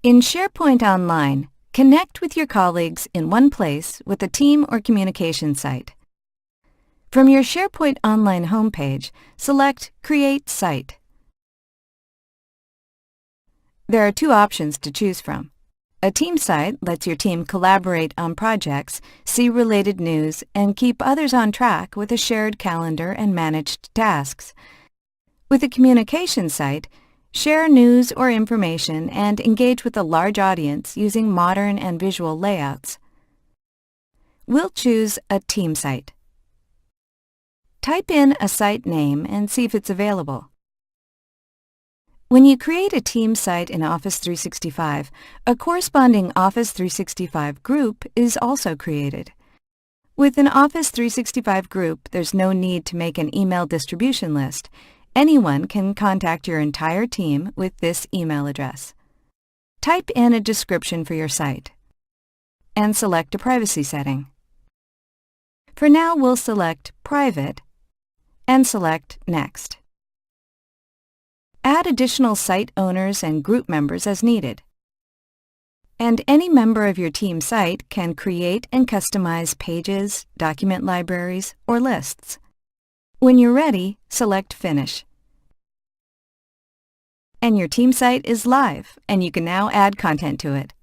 In SharePoint Online, connect with your colleagues in one place with a team or communication site. From your SharePoint Online homepage, select Create Site. There are two options to choose from. A team site lets your team collaborate on projects, see related news, and keep others on track with a shared calendar and managed tasks. With a communication site, share news or information and engage with a large audience using modern and visual layouts. We'll choose a team site. Type in a site name and see if it's available. When you create a team site in Office 365, a corresponding Office 365 group is also created. With an Office 365 group, there's no need to make an email distribution list. Anyone can contact your entire team with this email address. Type in a description for your site and select a privacy setting. For now, we'll select Private and select Next. Add additional site owners and group members as needed. And any member of your team site can create and customize pages, document libraries, or lists. When you're ready, select Finish. And your team site is live, and you can now add content to it.